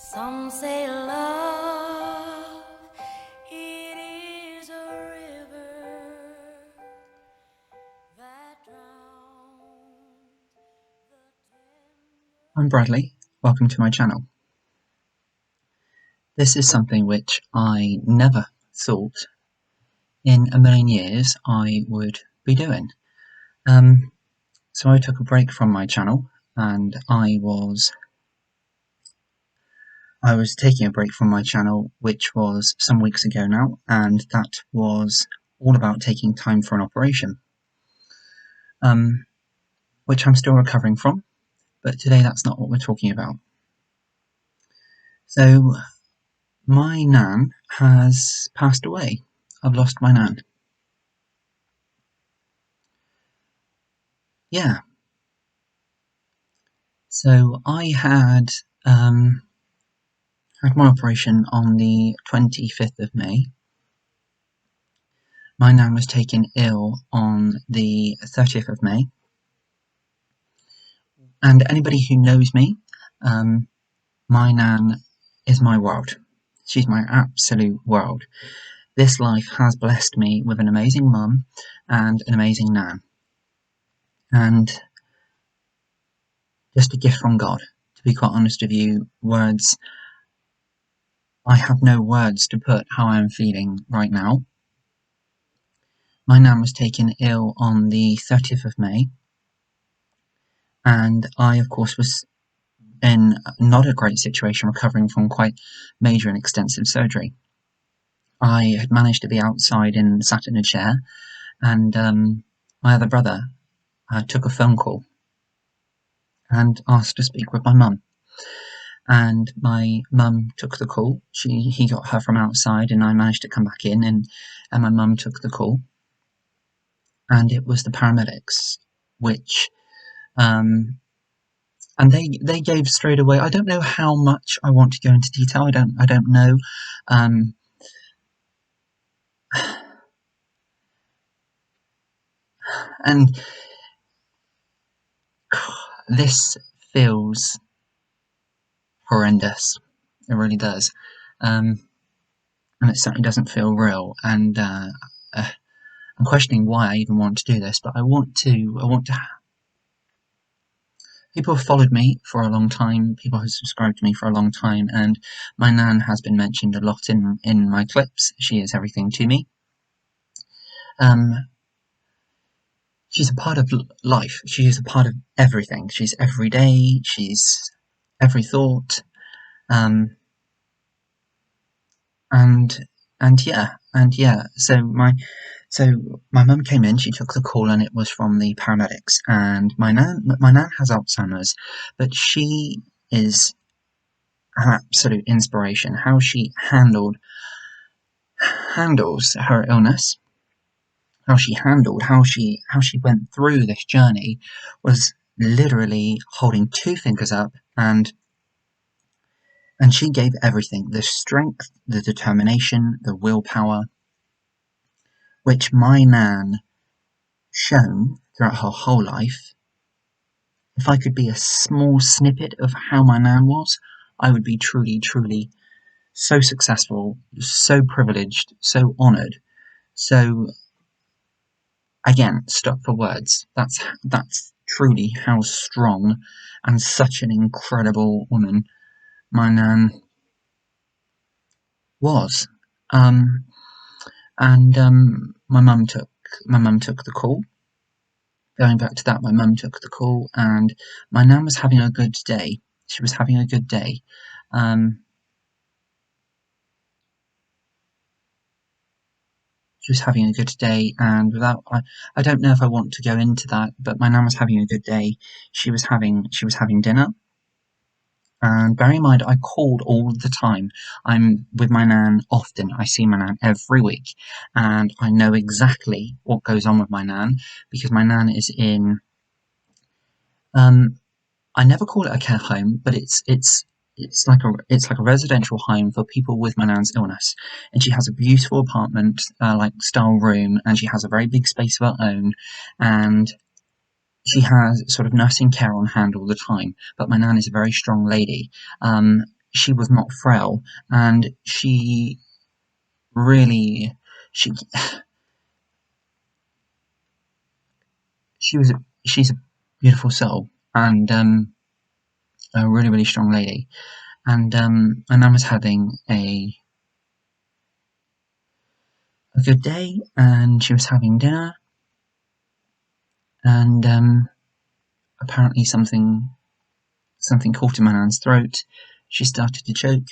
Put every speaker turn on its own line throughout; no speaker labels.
Some say love, it is a river that drowns the tender.
I'm Bradley, welcome to my channel. This is something which I never thought in a million years I would be doing. So I took a break from my channel and I was taking a break from my channel, which was some weeks ago now, and that was all about taking time for an operation, which I'm still recovering from, but today that's not what we're talking about. So my nan has passed away. I've lost my nan. Yeah. So I had my operation on the 25th of May. My nan was taken ill on the 30th of May. And anybody who knows me, my nan is my world. She's my absolute world. This life has blessed me with an amazing mum and an amazing nan. And just a gift from God. To be quite honest with you, I have no words to put how I am feeling right now. My nan was taken ill on the 30th of May, and I, of course, was in not a great situation, recovering from quite major and extensive surgery. I had managed to be outside and sat in a chair, and my other brother took a phone call and asked to speak with my mum. And my mum took the call. He got her from outside, and I managed to come back in, and my mum took the call. And it was the paramedics, which and they gave straight away. I don't know how much I want to go into detail. I don't know. And this feels horrendous. It really does. And it certainly doesn't feel real. And I'm questioning why I even want to do this, but I want to. People have followed me for a long time. People have subscribed to me for a long time, and my nan has been mentioned a lot in my clips. She is everything to me. She's a part of life. She is a part of everything. She's every day. She's every thought. And yeah. So my mum came in. She took the call, and it was from the paramedics. And my nan has Alzheimer's, but she is an absolute inspiration. How she handles her illness. How she went through this journey was literally holding two fingers up, and she gave everything, the strength, the determination, the willpower, which my nan shown throughout her whole life. If I could be a small snippet of how my nan was, I would be truly, truly so successful, so privileged, so honoured, so again, stuck for words. That's truly how strong and such an incredible woman my nan was. My mum took the call. Going back to that, my mum took the call, and my nan was having a good day. She was having a good day. She was having a good day, and I don't know if I want to go into that, but my nan was having a good day. She was having dinner, and bearing in mind, I called all the time. I'm with my nan often. I see my nan every week, and I know exactly what goes on with my nan, because my nan is in, I never call it a care home, but it's like a residential home for people with my nan's illness, and she has a beautiful apartment, like style room, and she has a very big space of her own, and she has sort of nursing care on hand all the time. But my nan is a very strong lady. she was not frail, and she really she she was she's a beautiful soul, and a really really strong lady. And my nan was having a good day, and she was having dinner, and apparently something caught in my nan's throat. She started to choke.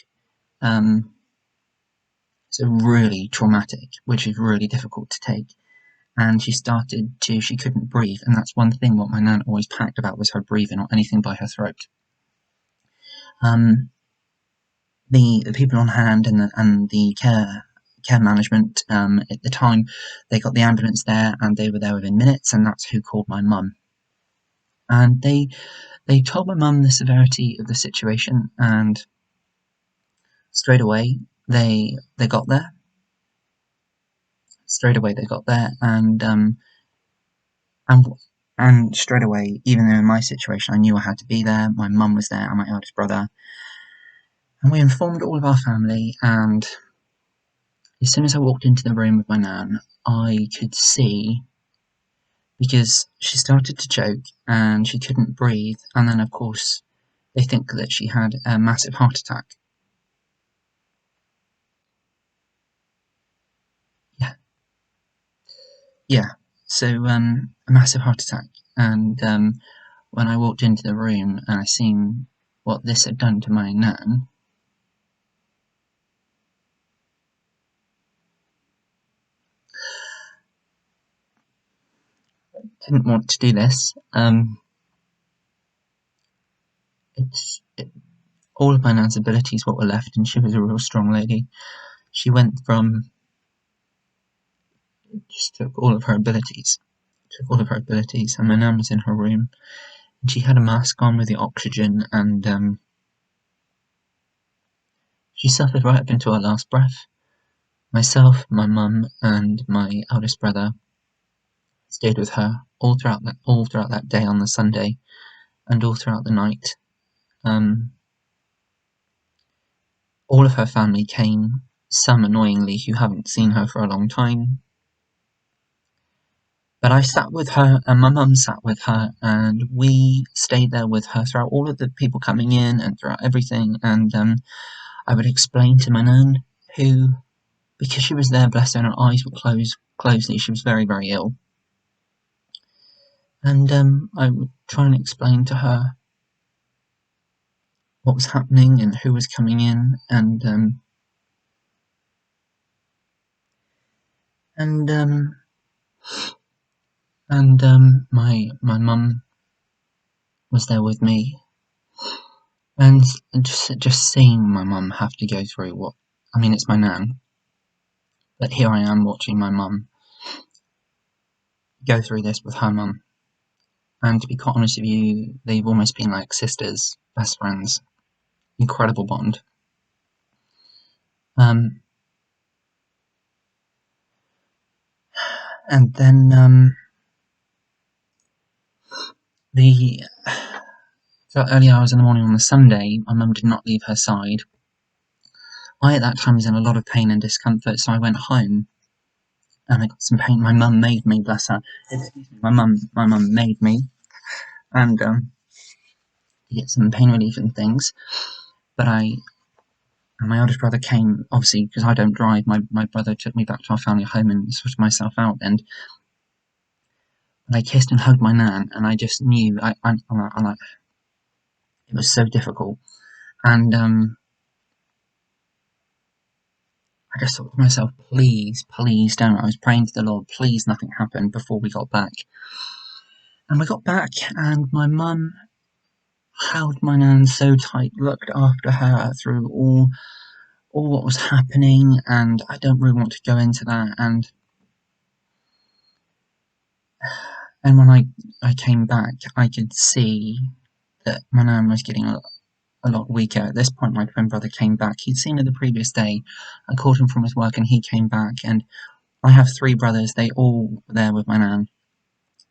So really traumatic, which is really difficult to take. And she couldn't breathe, and that's one thing what my nan always panicked about was her breathing or anything by her throat. The people on hand and the care management at the time, they got the ambulance there, and they were there within minutes, and that's who called my mum. And they told my mum the severity of the situation, and straight away they got there. Straight away they got there, and straight away, even though in my situation I knew I had to be there, my mum was there and my eldest brother, and we informed all of our family. And as soon as I walked into the room with my nan, I could see, because she started to choke and she couldn't breathe, and then of course they think that she had a massive heart attack. Yeah, yeah. So a massive heart attack, and when I walked into the room and I seen what this had done to my nan, didn't want to do this. All of my nan's abilities what were left, and she was a real strong lady. She went from just took all of her abilities, and my nan was in her room, and she had a mask on with the oxygen, and she suffered right up until her last breath. Myself, my mum, and my eldest brother stayed with her all throughout that day on the Sunday, and all throughout the night. All of her family came, some annoyingly who haven't seen her for a long time. But I sat with her, and my mum sat with her, and we stayed there with her throughout all of the people coming in and throughout everything. And I would explain to my nan, who, because she was there, bless her, and her eyes were closed closely, she was very, very ill. And I would try and explain to her what was happening and who was coming in, and my mum was there with me, and just seeing my mum have to go through what, I mean, it's my nan, but here I am watching my mum go through this with her mum, and to be quite honest with you, they've almost been like sisters, best friends, incredible bond. And then the early hours in the morning on the Sunday, my mum did not leave her side. I at that time was in a lot of pain and discomfort, so I went home and I got some pain. My mum made me, bless her. Excuse me. My mum made me, and to get some pain relief and things. But and my eldest brother came, obviously, because I don't drive. My brother took me back to our family home and sorted myself out. And I kissed and hugged my nan, and I just knew it was so difficult. And I just thought to myself, please, please don't. I was praying to the Lord, please nothing happened before we got back. And we got back, and my mum held my nan so tight, looked after her through all what was happening, and I don't really want to go into that. And when I came back, I could see that my nan was getting a lot weaker. At this point, my twin brother came back. He'd seen her the previous day. I called him from his work, and he came back. And I have 3 brothers. They all were there with my nan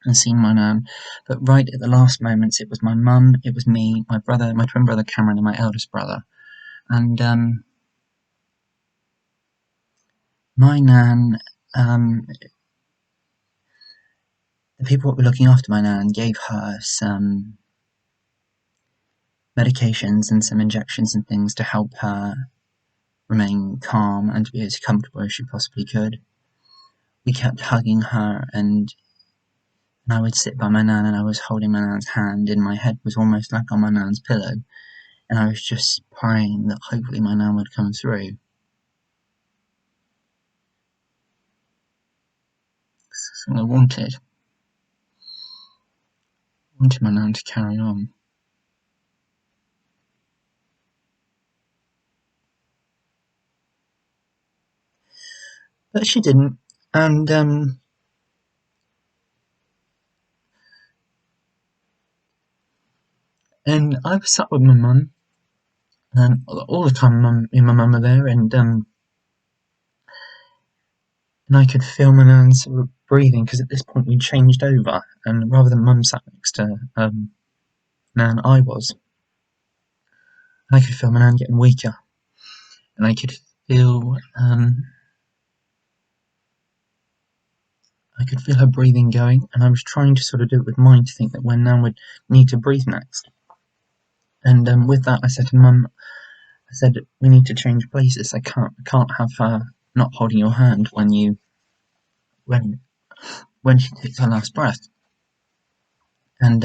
and seen my nan. But right at the last moments, it was my mum, it was me, my brother, my twin brother Cameron, and my eldest brother. And my nan, the people that were looking after my nan gave her some medications and some injections and things to help her remain calm and to be as comfortable as she possibly could. We kept hugging her, and I would sit by my nan and I was holding my nan's hand, and my head was almost like on my nan's pillow, and I was just praying that hopefully my nan would come through. So I wanted my nan to carry on. But she didn't, and I was sat with my mum, and all the time me and my mum were there, and I could feel my nan sort of breathing, because at this point we changed over, and rather than mum sat next to nan, I was. I could feel my nan getting weaker, and I could feel her breathing going, and I was trying to sort of do it with mind to think that when nan would need to breathe next. And with that, I said to mum, I said, we need to change places. I can't have her not holding your hand when she takes her last breath. And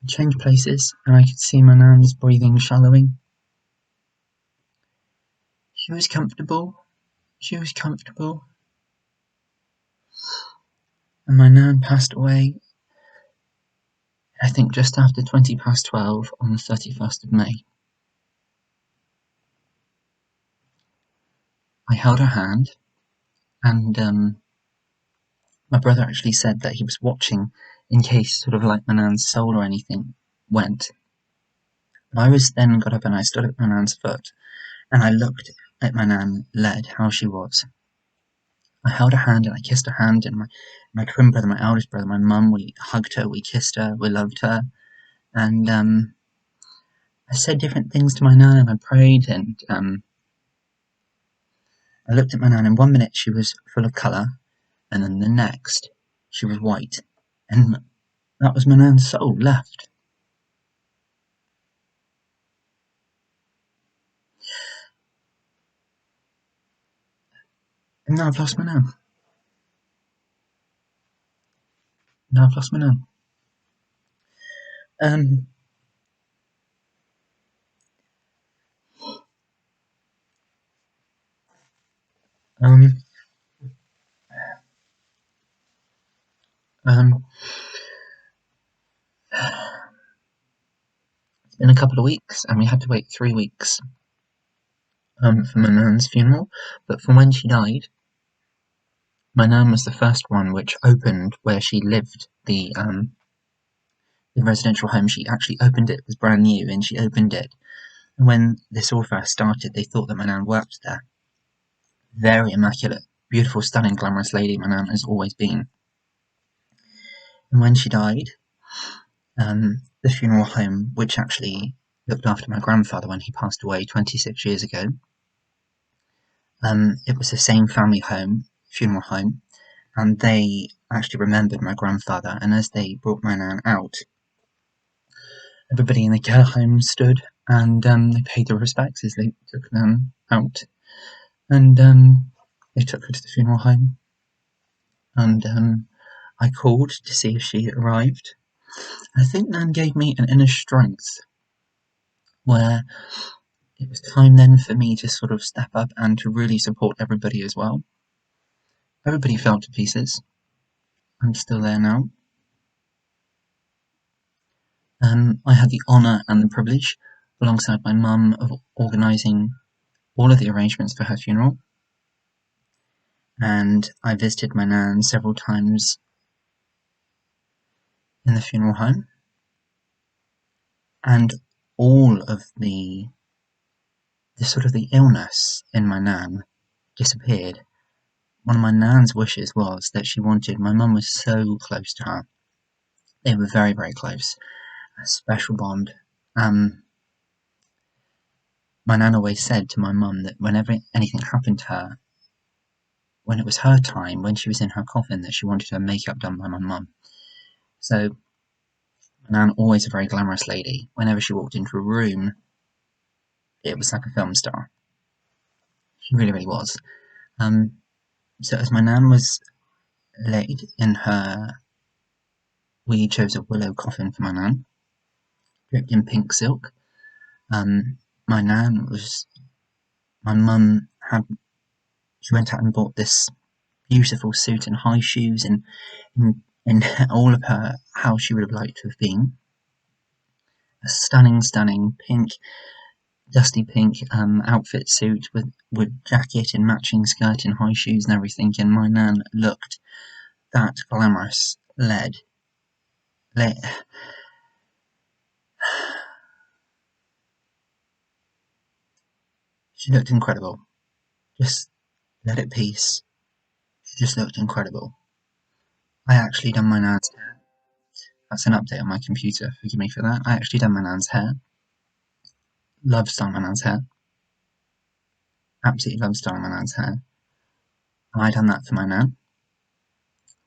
we changed places, and I could see my nan's breathing shallowing. She was comfortable. And my nan passed away, I think just after 12:20 on the 31st of May. I held her hand, and my brother actually said that he was watching in case sort of like my nan's soul or anything went. But I was then got up and I stood at my nan's foot, and I looked at my nan Led, how she was. I held her hand and I kissed her hand, and my twin brother, my eldest brother, my mum, we hugged her, we kissed her, we loved her, and I said different things to my nan, and I prayed, and I looked at my nan, and 1 minute she was full of colour, and then the next she was white, and that was my nan's soul left. And now I've lost my nan. Um, um, um, it's been a couple of weeks, and we had to wait 3 weeks for my nan's funeral, but from when she died, my nan was the first one which opened where she lived, the residential home. She actually opened it. It was brand new, and she opened it. And when this all first started, they thought that my nan worked there. Very immaculate, beautiful, stunning, glamorous lady my nan has always been. And when she died, the funeral home, which actually looked after my grandfather when he passed away 26 years ago, it was the same family home, funeral home, and they actually remembered my grandfather, and as they brought my nan out, everybody in the care home stood, and they paid their respects as they took nan out, and they took her to the funeral home, and I called to see if she had arrived. I think nan gave me an inner strength, where it was time then for me to sort of step up and to really support everybody as well. Everybody fell to pieces. I'm still there now. I had the honour and the privilege, alongside my mum, of organising all of the arrangements for her funeral, and I visited my nan several times in the funeral home, and all of the sort of the illness in my nan disappeared. One of my nan's wishes was that she wanted, my mum was so close to her, they were very, very close, a special bond. my nan always said to my mum that whenever anything happened to her, when it was her time, when she was in her coffin, that she wanted her makeup done by my mum. So my nan, always a very glamorous lady. Whenever she walked into a room, it was like a film star. She really, really was. So as my nan was laid in her, we chose a willow coffin for my nan, draped in pink silk. My nan was, my mum had, she went out and bought this beautiful suit and high shoes in all of her how she would have liked to have been. A stunning pink, dusty pink outfit suit with jacket and matching skirt and high shoes and everything, and my nan looked that glamorous. She looked incredible. Just let it peace. She just looked incredible. I actually done my nan's hair. That's an update on my computer, forgive me for that. I actually done my nan's hair. Love styling my nan's hair. Absolutely love styling my nan's hair. And I done that for my nan.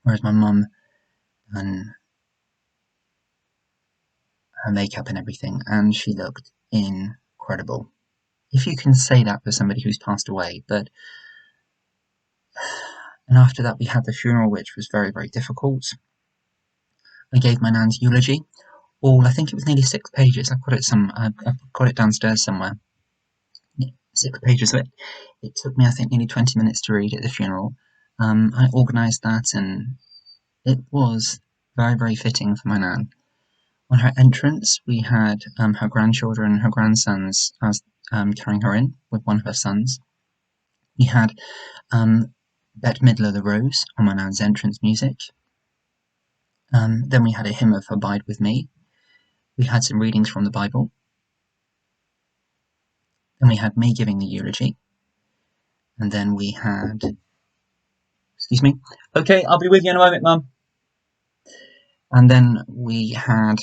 Whereas my mum done her makeup and everything, and she looked incredible. If you can say that for somebody who's passed away, but and after that we had the funeral, which was very, very difficult. I gave my nan's eulogy. I think it was nearly 6 pages. I've got it downstairs somewhere. 6 pages of it. It took me, I think, nearly 20 minutes to read at the funeral. I organised that, and it was very, very fitting for my nan. On her entrance, we had her grandchildren and her grandsons carrying her in with one of her sons. We had Bette Midler the Rose on my nan's entrance music. Then we had a hymn of Abide With Me. We had some readings from the Bible. Then we had me giving the eulogy. And then we had... Excuse me. Okay, I'll be with you in a moment, Mum. And then we had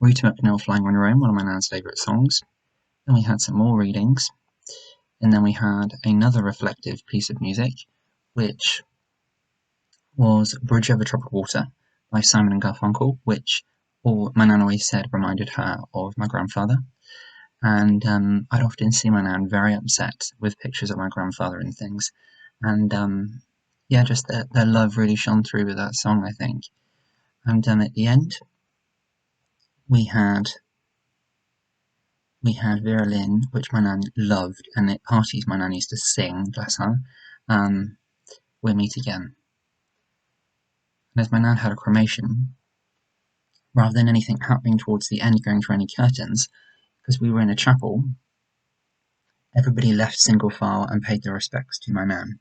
Rita McNeil, Flying on Your Own, one of my nan's favourite songs. Then we had some more readings. And then we had another reflective piece of music, which was Bridge Over Troubled Water by Simon and Garfunkel, which my nan always said reminded her of my grandfather. And I'd often see my nan very upset with pictures of my grandfather and things. And just their love really shone through with that song, I think. And at the end, we had Vera Lynn, which my nan loved, and at parties my nan used to sing, bless her, We'll Meet Again. And as my nan had a cremation, rather than anything happening towards the end going through any curtains, because we were in a chapel, everybody left single file and paid their respects to my nan.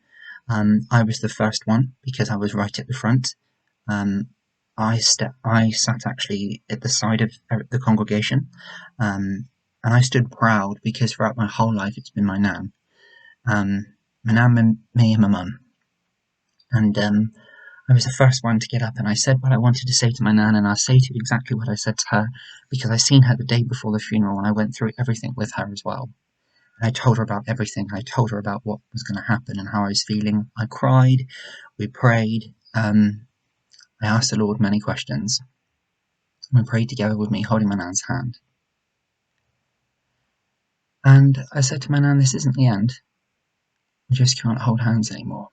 I was the first one because I was right at the front. I sat actually at the side of the congregation, and I stood proud because throughout my whole life it's been my nan. My nan, me and my mum. And I was the first one to get up, and I said what I wanted to say to my nan, and I'll say to you exactly what I said to her, because I seen her the day before the funeral, and I went through everything with her as well. And I told her about everything. I told her about what was going to happen and how I was feeling. I cried. We prayed. I asked the Lord many questions. We prayed together with me, holding my nan's hand. And I said to my nan, this isn't the end. We just can't hold hands anymore.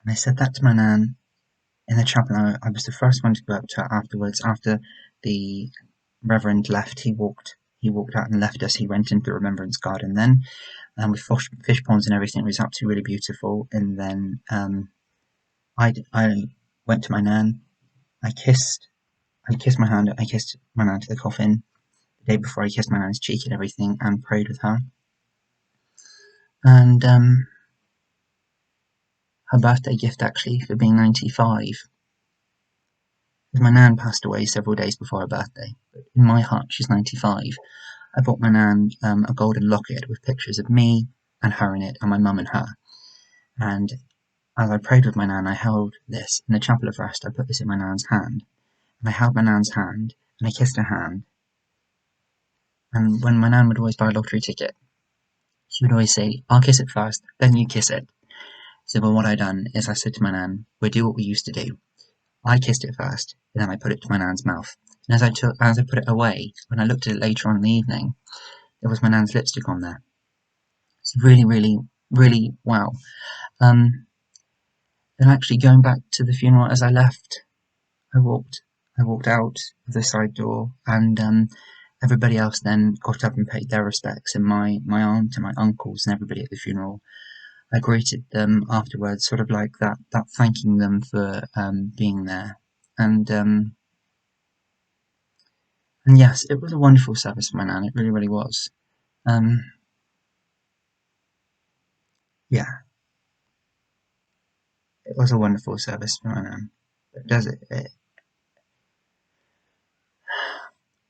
And I said that to my nan in the chapel. I was the first one to go up to her afterwards. After the Reverend left, he walked out and left us. He went into the Remembrance Garden then, with fish ponds and everything. It was absolutely really beautiful. And then I went to my nan. I kissed my hand. I kissed my nan to the coffin the day before. I kissed my nan's cheek and everything, and prayed with her. And her birthday gift, actually, for being 95. Because my nan passed away several days before her birthday, but in my heart she's 95. I bought my nan a golden locket with pictures of me and her in it, and my mum and her. And as I prayed with my nan, I held this in the chapel of rest. I put this in my nan's hand, and I held my nan's hand, and I kissed her hand. And when my nan would always buy a lottery ticket, she would always say, "I'll kiss it first, then you kiss it." So well, what I done is I said to my nan, "We'll do what we used to do. I kissed it first, and then I put it to my nan's mouth. And as I put it away, when I looked at it later on in the evening, there was my nan's lipstick on there. It's really, really, really wow. Um, and actually going back to the funeral as I left, I walked out of the side door, and everybody else then got up and paid their respects, and my aunt and my uncles and everybody at the funeral, I greeted them afterwards, sort of like that thanking them for being there. And yes, it was a wonderful service for my nan. It really, really was. Um, yeah, it was a wonderful service for my nan. It does it. We're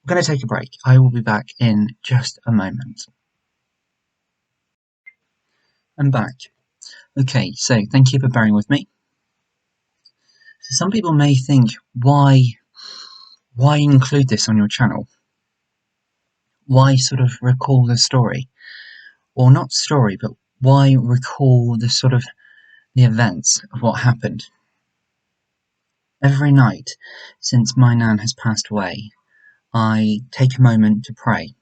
going to take a break. I will be back in just a moment. I'm back. Okay, so thank you for bearing with me. So some people may think, why include this on your channel? Why sort of recall the story? Or not story, but why recall the sort of the events of what happened? Every night since my nan has passed away, I take a moment to pray.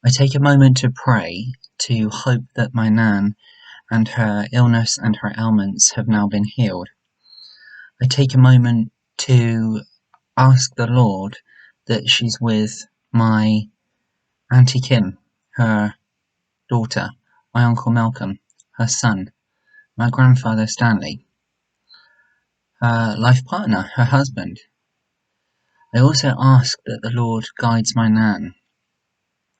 I take a moment to pray to hope that my nan and her illness and her ailments have now been healed. I take a moment to ask the Lord that she's with my Auntie Kim, her daughter, my Uncle Malcolm, her son, my grandfather Stanley, her life partner, her husband. I also ask that the Lord guides my nan,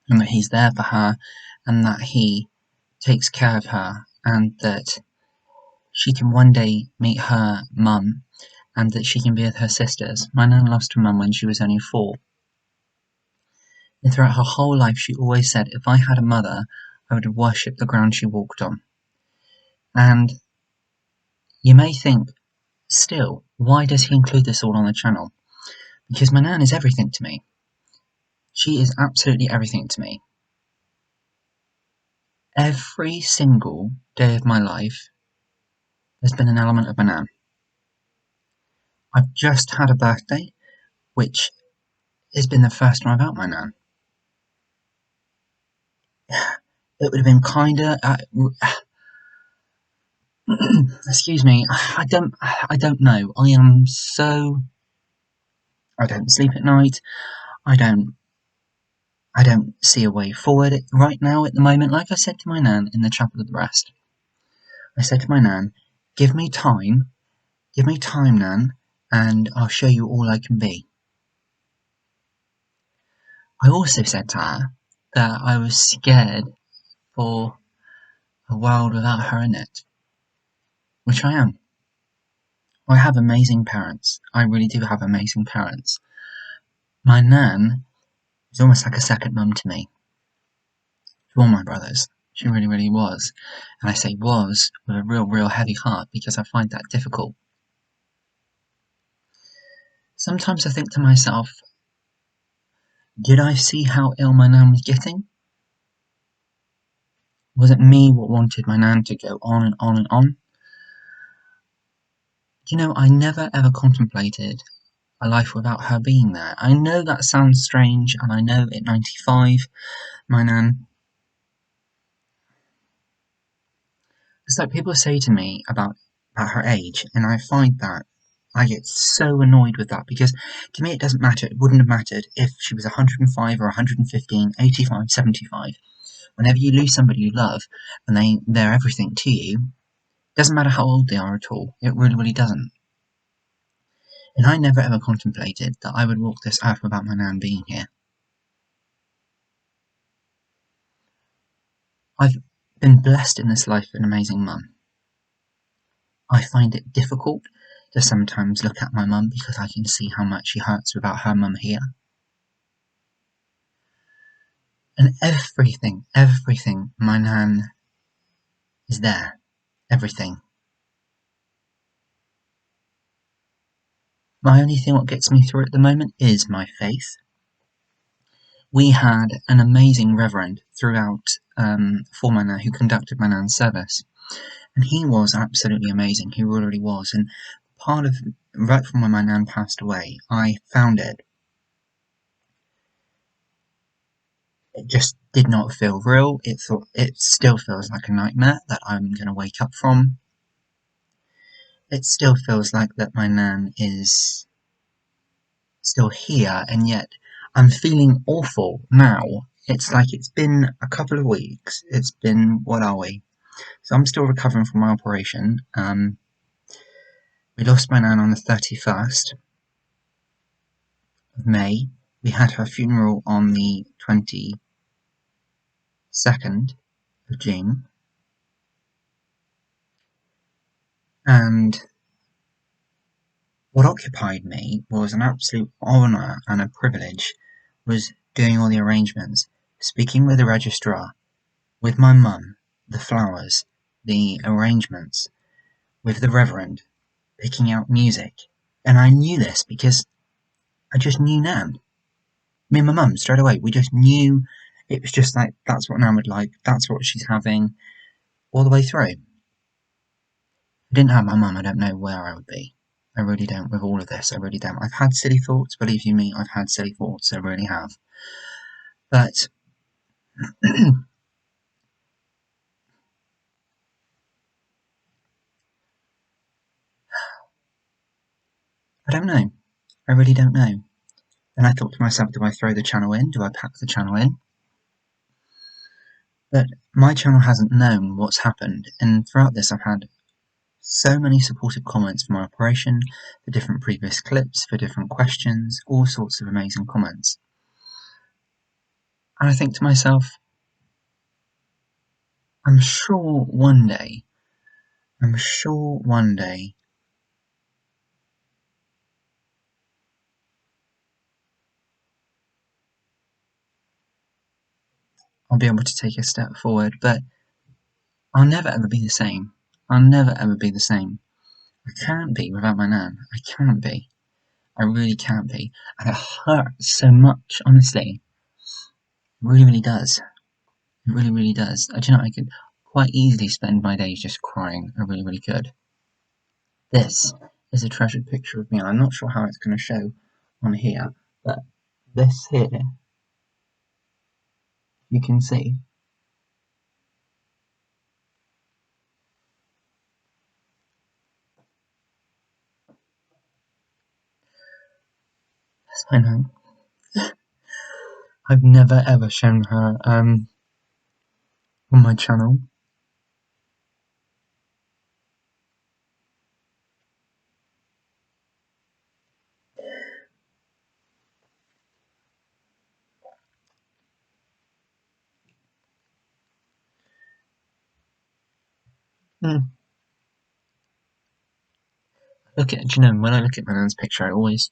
and that he's there for her, and that he takes care of her, and that she can one day meet her mum, and that she can be with her sisters. My nan lost her mum when she was only 4. And throughout her whole life she always said, if I had a mother, I would worship the ground she walked on. And you may think, still, why does he include this all on the channel? Because my nan is everything to me. She is absolutely everything to me. Every single day of my life, there's been an element of my nan. I've just had a birthday, which has been the first time I've out my nan. It would have been kinda, excuse me, I don't know. I don't sleep at night. I don't see a way forward right now at the moment. Like I said to my nan in the chapel of the rest, I said to my nan, give me time, nan, and I'll show you all I can be. I also said to her that I was scared for a world without her in it, which I am. I have amazing parents. I really do have amazing parents. My nan is almost like a second mum to me, to all my brothers. She really, really was. And I say was with a real, real heavy heart because I find that difficult. Sometimes I think to myself, did I see how ill my nan was getting? Was it me what wanted my nan to go on and on and on? You know, I never ever contemplated a life without her being there. I know that sounds strange, and I know at 95, my nan... It's like people say to me about her age, and I find that I get so annoyed with that, because to me it doesn't matter. It wouldn't have mattered if she was 105 or 115, 85, 75. Whenever you lose somebody you love, and they're everything to you, it doesn't matter how old they are at all. It really, really doesn't. And I never ever contemplated that I would walk this earth without my nan being here. I've been blessed in this life with an amazing mum. I find it difficult to sometimes look at my mum because I can see how much she hurts without her mum here. And everything, my nan is there. Everything. My only thing what gets me through at the moment is my faith. We had an amazing reverend throughout for my nan who conducted my nan's service, and he was absolutely amazing. He really was. And part of right from when my nan passed away, I found it just did not feel real. It still feels like a nightmare that I'm going to wake up from. It still feels like that my nan is still here, and yet I'm feeling awful now. It's like it's been a couple of weeks. It's been, what are we? So I'm still recovering from my operation. We lost my nan on the 31st of May. We had her funeral on the 22nd of June. And what occupied me was an absolute honour and a privilege, was doing all the arrangements, speaking with the registrar, with my mum, the flowers, the arrangements, with the reverend, picking out music. And I knew this because I just knew Nan. Me and my mum, straight away, we just knew it was just like, that's what Nan would like, that's what she's having, all the way through. If I didn't have my mum, I don't know where I would be. I really don't with all of this, I really don't. I've had silly thoughts, believe you me, I've had silly thoughts, I really have. But I don't know. I really don't know. And I thought to myself, do I throw the channel in? Do I pack the channel in? But my channel hasn't known what's happened, and throughout this I've had so many supportive comments for my operation, for different previous clips, for different questions, all sorts of amazing comments. And I think to myself, I'm sure one day I'll be able to take a step forward, but I'll never ever be the same. I'll never ever be the same. I can't be without my nan. I can't be. I really can't be. And it hurts so much, honestly. It really, really does. It really, really does. Do you know, I could quite easily spend my days just crying. I really, really could. This is a treasured picture of me, and I'm not sure how it's going to show on here, but this here, you can see. Yes, I know. I've never ever shown her on my channel. Hmm. Do you know, when I look at my nan's picture, I always,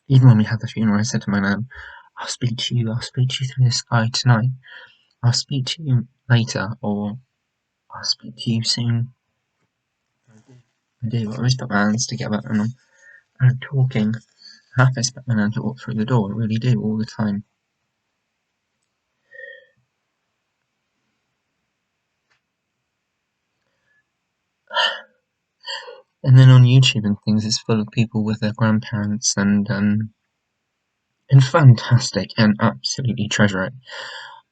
even when we had the funeral, I said to my nan, I'll speak to you through the sky tonight. I'll speak to you later, or I'll speak to you soon. I do. I always put my hands together and I'm talking. I half expect my nan to walk through the door. I really do, all the time. And then on YouTube and things, it's full of people with their grandparents and fantastic and absolutely treasure it.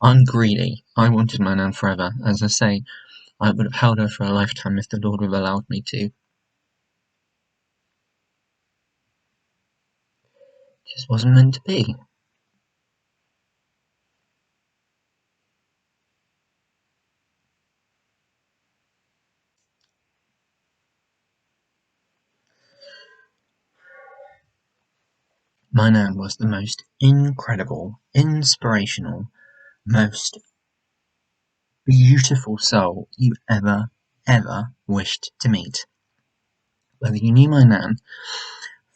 I'm greedy. I wanted my nan forever. As I say, I would have held her for a lifetime if the Lord would have allowed me to. Just wasn't meant to be. My nan was the most incredible, inspirational, most beautiful soul you ever, ever wished to meet. Whether you knew my nan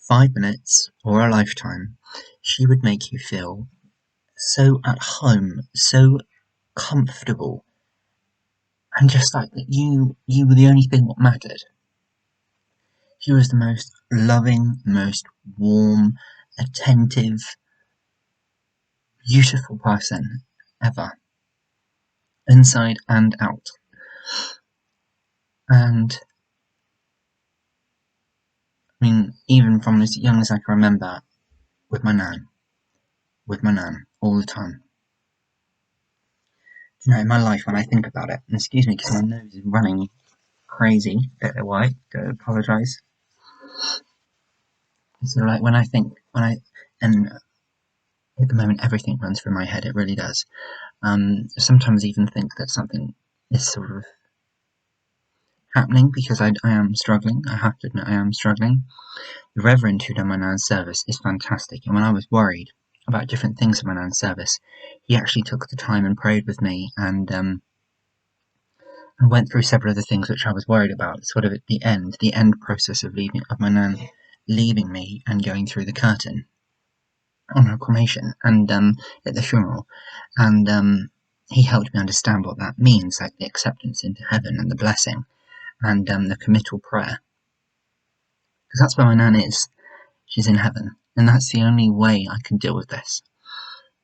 5 minutes or a lifetime, she would make you feel so at home, so comfortable, and just like that you were the only thing that mattered. She was the most loving, most warm, attentive, beautiful person ever, inside and out. And I mean, even from as young as I can remember, with my nan, all the time. You know, in my life, when I think about it, and excuse me because my nose is running crazy, don't know why, don't apologise. It's sort of like when and at the moment everything runs through my head, it really does. Sometimes even think that something is sort of happening because I am struggling. I have to admit I am struggling. The Reverend who done my nan's service is fantastic, and when I was worried about different things in my nan's service, he actually took the time and prayed with me and went through several of the things which I was worried about, sort of at the end process of my nan leaving me and going through the curtain on her cremation and at the funeral, and he helped me understand what that means, like the acceptance into heaven and the blessing and the committal prayer, because that's where my nan is. She's in heaven, and that's the only way I can deal with this.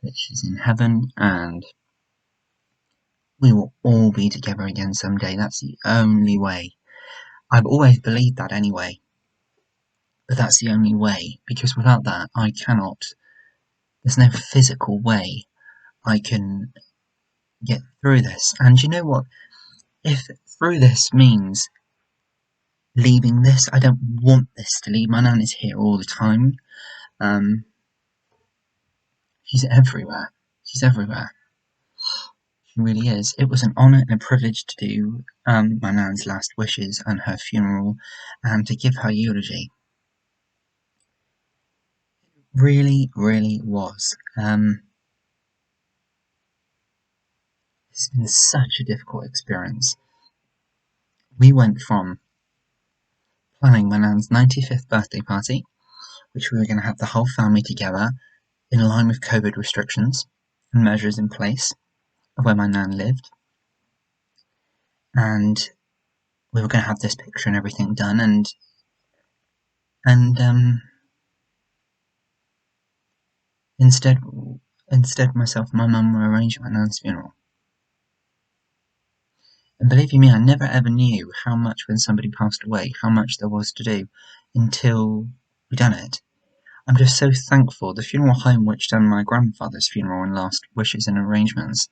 That she's in heaven, and we will all be together again someday. That's the only way. I've always believed that anyway, but that's the only way, because without that, I cannot. There's no physical way I can get through this. And you know what? If through this means leaving this, I don't want this to leave. My nan is here all the time. She's everywhere. She's everywhere. She really is. It was an honour and a privilege to do my nan's last wishes and her funeral and to give her eulogy. Really, really was. It's been such a difficult experience. We went from planning my nan's 95th birthday party, which we were going to have the whole family together in line with COVID restrictions and measures in place of where my nan lived. And we were going to have this picture and everything done, and instead myself and my mum were arranging my nan's funeral. And believe you me, I never ever knew how much when somebody passed away, how much there was to do until we done it. I'm just so thankful. The funeral home which done my grandfather's funeral and last wishes and arrangements,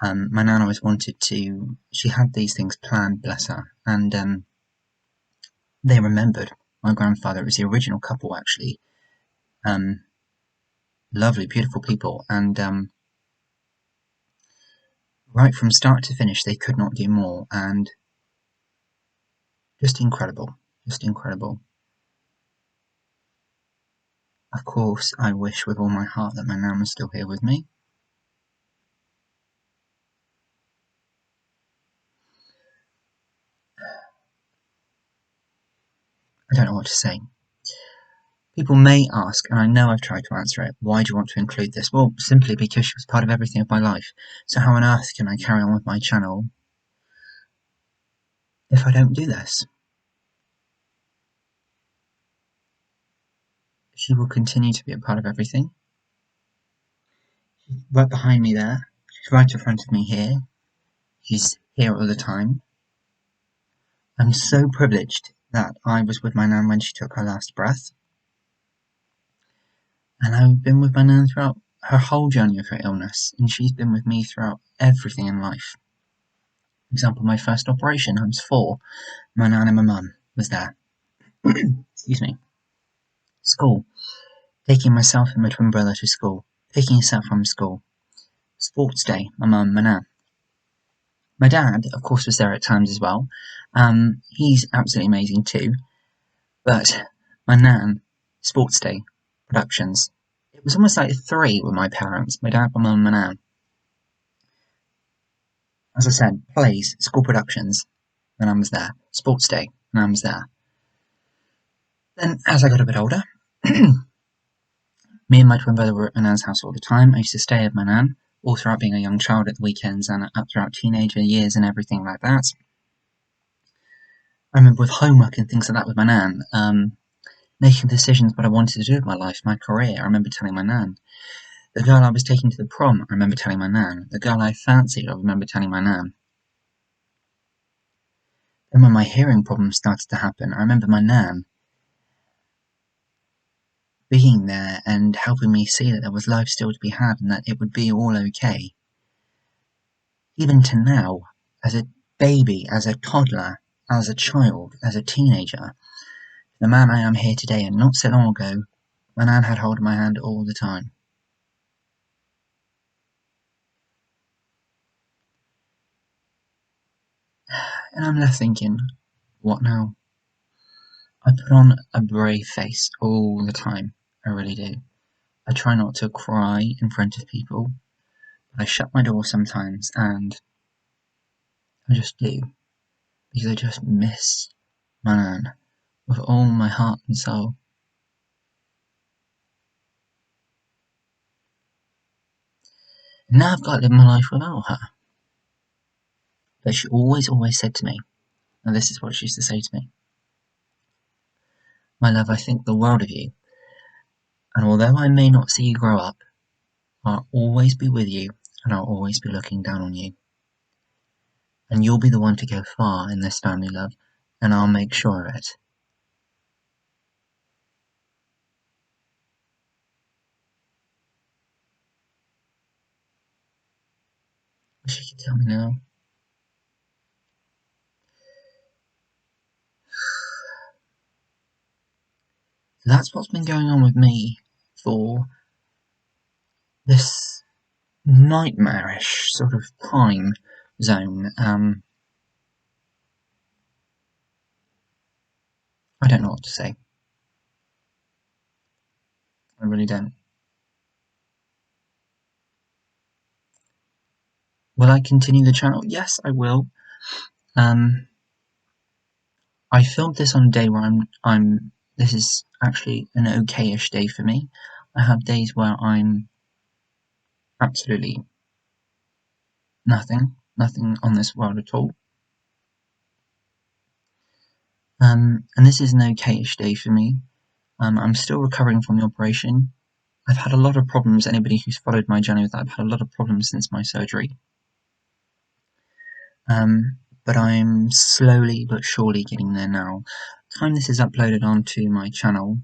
my nan always wanted to, she had these things planned, bless her, and they remembered my grandfather. It was the original couple actually. Lovely, beautiful people, and right from start to finish they could not do more, and just incredible. Of course, I wish with all my heart that my nan was still here with me. I don't know what to say. People may ask, and I know I've tried to answer it, why do you want to include this? Well, simply because she was part of everything of my life. So how on earth can I carry on with my channel if I don't do this? She will continue to be a part of everything. She's right behind me there. She's right in front of me here. She's here all the time. I'm so privileged that I was with my nan when she took her last breath. And I've been with my nan throughout her whole journey of her illness, and she's been with me throughout everything in life. For example, my first operation, I was 4. My nan and my mum was there. Excuse me. School. Taking myself and my twin brother to school. Picking us up from school. Sports day, my mum, my nan. My dad, of course, was there at times as well. He's absolutely amazing too. But my nan, sports day, productions. It was almost like 3 with my parents, my dad, my mum, and my nan. As I said, plays, school productions, my nan was there. Sports day, my nan was there. Then, as I got a bit older, me and my twin brother were at my nan's house all the time. I used to stay with my nan all throughout being a young child at the weekends and up throughout teenager years and everything like that. I remember with homework and things like that with my nan, making decisions what I wanted to do with my life, my career, I remember telling my nan. The girl I was taking to the prom, I remember telling my nan. The girl I fancied, I remember telling my nan. Then when my hearing problems started to happen, I remember my nan being there and helping me see that there was life still to be had and that it would be all okay. Even to now, as a baby, as a toddler, as a child, as a teenager, the man I am here today, and not so long ago, my nan had hold of my hand all the time. And I'm left thinking, what now? I put on a brave face all the time, I really do. I try not to cry in front of people, but I shut my door sometimes, and I just do, because I just miss my nan with all my heart and soul. And now I've got to live my life without her. But she always said to me, and this is what she used to say to me: "My love, I think the world of you, and although I may not see you grow up, I'll always be with you, and I'll always be looking down on you. And you'll be the one to go far in this family, love, and I'll make sure of it." Wish she could tell me now. So that's what's been going on with me for this nightmarish sort of time zone. I don't know what to say. I really don't. Will I continue the channel? Yes, I will. I filmed this on a day where this is actually an okay-ish day for me. I have days where I'm absolutely nothing on this world at all. And this is an okay-ish day for me. I'm still recovering from the operation. I've had a lot of problems. Anybody who's followed my journey with that, I've had a lot of problems since my surgery. But I'm slowly but surely getting there now. Time this is uploaded onto my channel,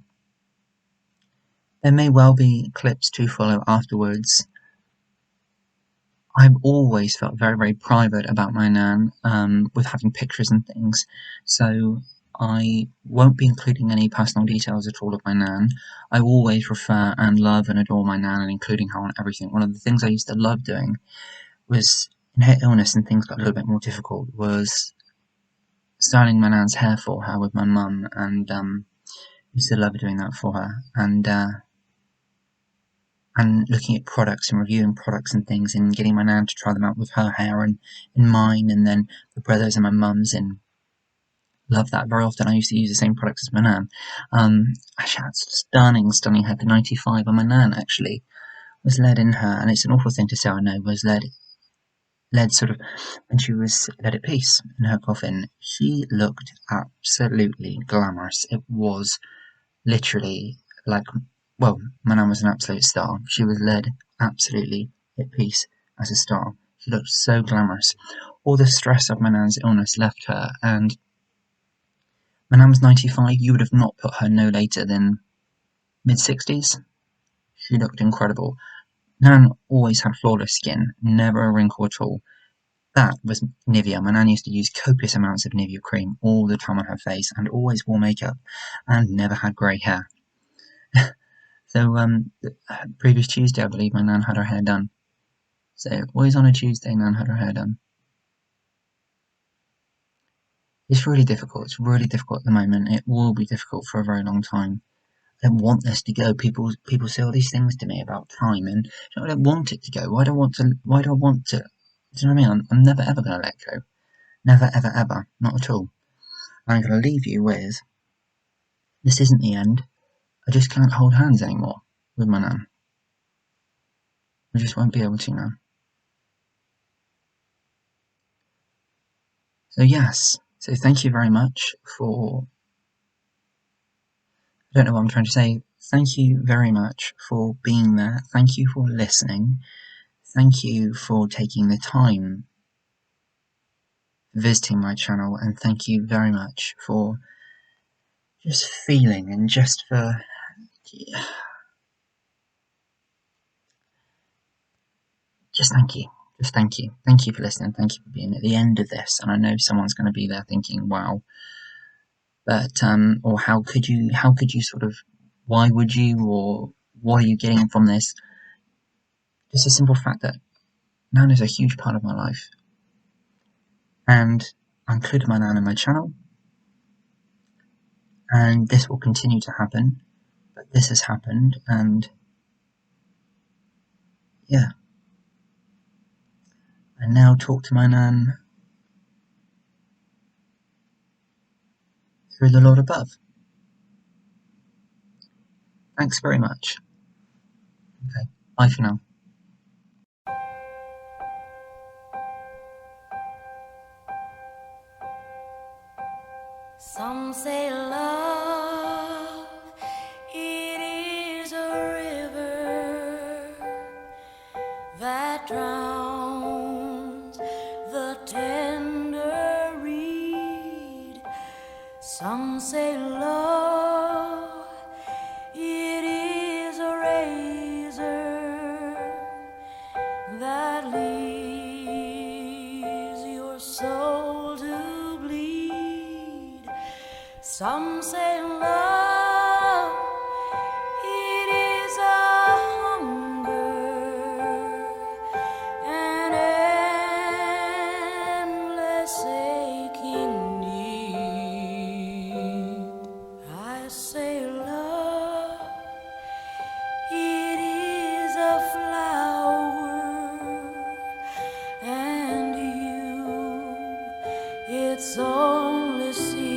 there may well be clips to follow afterwards. I've always felt very private about my nan, with having pictures and things, so I won't be including any personal details at all of my nan. I always refer and love and adore my nan and including her on everything. One of the things I used to love doing was, in her illness and things got a little bit more difficult, was styling my nan's hair for her with my mum, and used to love doing that for her, and looking at products and reviewing products and things and getting my nan to try them out with her hair and mine, and then the brothers and my mum's, and love that. Very often I used to use the same products as my nan. Actually, had stunning hair, the 95 on my nan actually was led in her, and it's an awful thing to say, I know, was led sort of when she was laid at peace in her coffin. She looked absolutely glamorous. It was literally like, well, my nan was an absolute star. She was led absolutely at peace as a star. She looked so glamorous. All the stress of my nan's illness left her, and my nan was 95. You would have not put her no later than mid-60s. She looked incredible. Nan always had flawless skin, never a wrinkle at all. That was Nivea. My nan used to use copious amounts of Nivea cream all the time on her face, and always wore makeup, and never had grey hair. So, previous Tuesday, I believe, my nan had her hair done. So, always on a Tuesday, nan had her hair done. It's really difficult. It's really difficult at the moment. It will be difficult for a very long time. I don't want this to go. People say all these things to me about time, and I don't want it to go. Why do I want to? Do you know what I mean? I'm never ever going to let go. Never ever. Not at all. I'm going to leave you with, this isn't the end. I just can't hold hands anymore with my nan. I just won't be able to now. So yes, So thank you very much for, I don't know what I'm trying to say. Thank you very much for being there. Thank you for listening. Thank you for taking the time visiting my channel, and thank you very much for just feeling and just for just thank you. Just thank you. Thank you for listening. Thank you for being at the end of this. And I know someone's going to be there thinking, wow. But, or how could you sort of, why would you, or what are you getting from this? Just the simple fact that Nan is a huge part of my life. And I included my Nan in my channel. And this will continue to happen. But this has happened, and yeah. I now talk to my Nan through the Lord above. Thanks very much. Okay, bye for now.
Some say love, it is a river that drowns the tender reed. Some say love, it is a razor that leaves your soul to bleed. Some say love, it is a hunger, an endless aching need. I say love, it is a flower, and you, its only seed.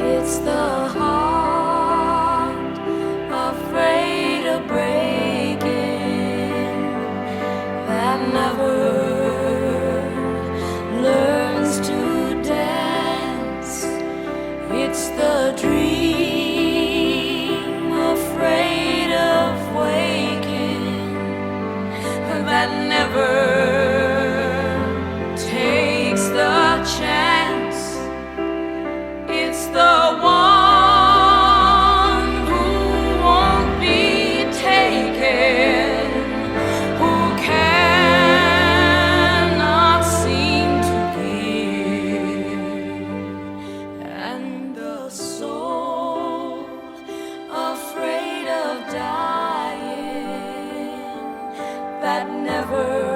It's the heart afraid of breaking that never learns to dance. It's the dream afraid of waking that never takes the chance. It's the one who won't be taken, who cannot seem to give, and the soul afraid of dying that never